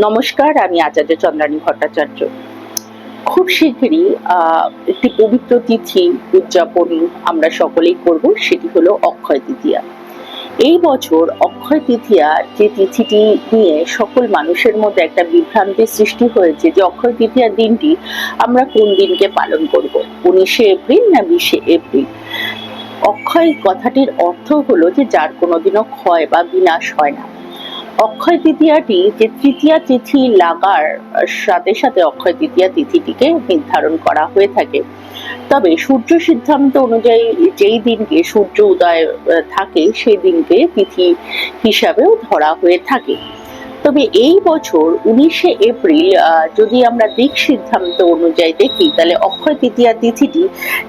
নমস্কার, আমি আচার্য চন্দ্রানী ভট্টাচার্য। খুব শীঘ্রই একটি পবিত্র তিথি উদযাপন আমরা সকলেই করব, সেটি হলো অক্ষয় তৃতীয়া। এই বছর অক্ষয় তৃতীয়ার যে তিথিটি নিয়ে সকল মানুষের মধ্যে একটা বিভ্রান্তির সৃষ্টি হয়েছে যে অক্ষয় তৃতীয়ার দিনটি আমরা কোন দিনকে পালন করব, 19শে এপ্রিল না 20শে এপ্রিল। অক্ষয় কথাটির অর্থ হলো যে যার কোনোদিনও ক্ষয় বা বিনাশ হয় না। অক্ষয় তৃতীয়াটি যে তৃতীয়া তিথি লাগার সাথে সাথে অক্ষয় তৃতীয়া তিথিটিকে নির্ধারণ করা হয়ে থাকে। তবে সূর্য সিদ্ধান্ত অনুযায়ী যেই দিনকে সূর্য উদয় থাকে সেই দিনকে তিথি হিসাবেও ধরা হয়ে থাকে। তবে এই বছর 19শে এপ্রিল যদি আমরা দিক সিদ্ধান্ত অনুযায়ী দেখি, তাহলে অক্ষয় তৃতীয়া তিথিটি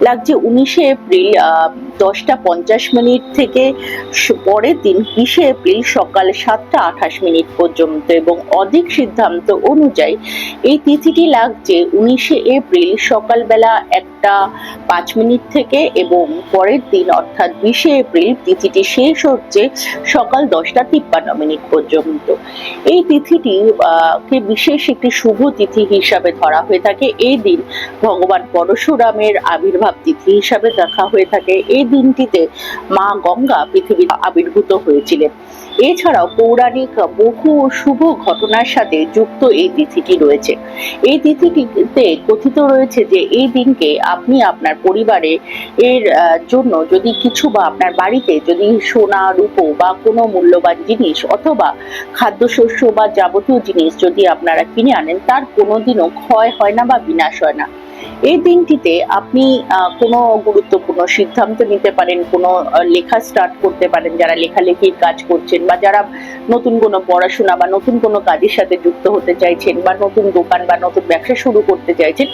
লাগছে 19শে এপ্রিল 10টা 50 থেকে পরের দিন 20শে এপ্রিল সকাল 7টা 28 পর্যন্ত, এবং অদিক সিদ্ধান্ত অনুযায়ী এই তিথিটি লাগছে 19শে এপ্রিল সকালবেলা 1টা 5 থেকে, এবং পরের দিন অর্থাৎ 20শে এপ্রিল তিথিটি শেষ হচ্ছে সকাল 10টা 53 পর্যন্ত। এই তিথিটি কে বিশেষ একটি শুভ তিথি হিসাবে ধরা হয়ে থাকে। এই দিন ভগবান পরশুরামের আবির্ভাব তিথি হিসাবে দেখা হয়ে থাকে। এই দিনটিতে মা গঙ্গা পৃথিবীতে আবির্ভূত হয়েছিলেন। এছাড়াও পৌরাণিক বহু শুভ ঘটনার সাথে যুক্ত এই তিথিটি রয়েছে। এই তিথিটিতে কথিত রয়েছে যে এই দিনকে আপনি আপনার পরিবারে এর জন্য যদি কিছু বা আপনার বাড়িতে যদি সোনা রূপো বা কোনো মূল্যবান জিনিস অথবা খাদ্যশস্য বা যাবতীয় জিনিস যদি আপনারা কিনে আনেন, তার কোনোদিনও ক্ষয় হয় না বা বিনাশ হয় না। এই দিনটিতে আপনি কোনো গুরুত্বপূর্ণ সিদ্ধান্ত নিতে পারেন, কোনো লেখা স্টার্ট করতে পারেন যারা লেখালেখির কাজ করছেন, বা যারা নতুন কোনো পড়াশোনা বা নতুন কোনো কাজের সাথে যুক্ত হতে চাইছেন, বা নতুন দোকান বা নতুন ব্যবসা শুরু করতে চাইছেন।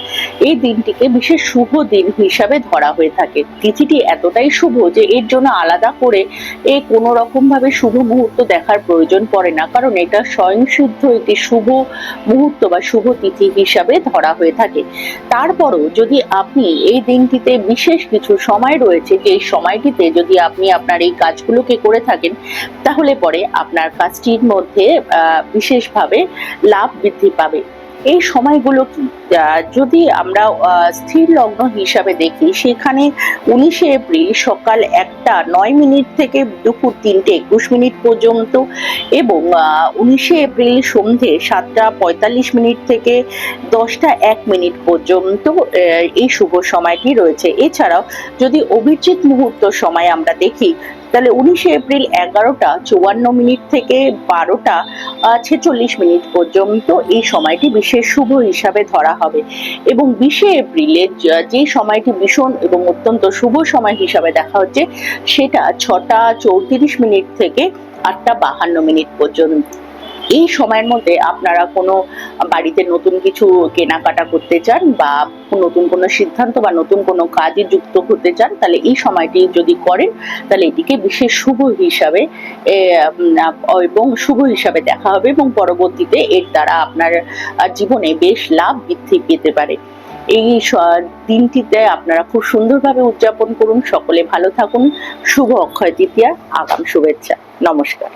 এই দিনটিকে বিশেষ শুভ দিন হিসাবে ধরা হয়ে থাকে। তিথিটি এতটাই শুভ যে এর জন্য আলাদা করে কোনো রকম ভাবে শুভ মুহূর্ত দেখার প্রয়োজন পড়ে না, কারণ এটা স্বয়ংসিদ্ধ একটি শুভ মুহূর্ত বা শুভ তিথি হিসাবে ধরা হয়ে থাকে। তারপরও যদি আপনি এই দিনটিতে বিশেষ কিছু সময় রয়েছে, যে সময়টিতে যদি আপনি আপনার এই কাজগুলোকে করে থাকেন, তাহলে পরে আপনার কাজটির মধ্যে বিশেষভাবে লাভ বৃদ্ধি পাবে। এই সময়গুলো কি, যদি আমরা স্থির লগ্ন হিসাবে দেখি, সেখানে 19শে এপ্রিল সকাল 1টা 9 থেকে দুপুর 3টে 21 পর্যন্ত, এবং 19শে এপ্রিল সন্ধে 7টা 45 থেকে 10টা 1 পর্যন্ত এই শুভ সময়টি রয়েছে। এছাড়াও যদি অভিজিৎ মুহূর্ত সময় আমরা দেখি, তাহলে 19শে এপ্রিল 11টা 54 থেকে 12টা 46 পর্যন্ত এই সময়টি বিশেষ শুভ হিসাবে ধরা হবে। এবং 20শে এপ্রিলের যে সময়টি ভীষণ এবং অত্যন্ত শুভ সময় হিসাবে দেখা হচ্ছে, সেটা 6টা 34 থেকে 8টা 52 পর্যন্ত। এই সময়ের মধ্যে আপনারা কোনো বাড়িতে নতুন কিছু কেনাকাটা করতে চান, বা নতুন কোনো সিদ্ধান্ত বা নতুন কোনো কাজে যুক্ত হতে চান, তাহলে এই সময়টি যদি করেন, তাহলে এটিকে বিশেষ শুভ হিসাবে এবং শুভ হিসাবে দেখা হবে, এবং পরবর্তীতে এর দ্বারা আপনার জীবনে বেশ লাভ বৃদ্ধি পেতে পারে। এই দিনটিতে আপনারা খুব সুন্দরভাবে উদযাপন করুন। সকলে ভালো থাকুন। শুভ অক্ষয় তৃতীয়া আগাম শুভেচ্ছা। নমস্কার।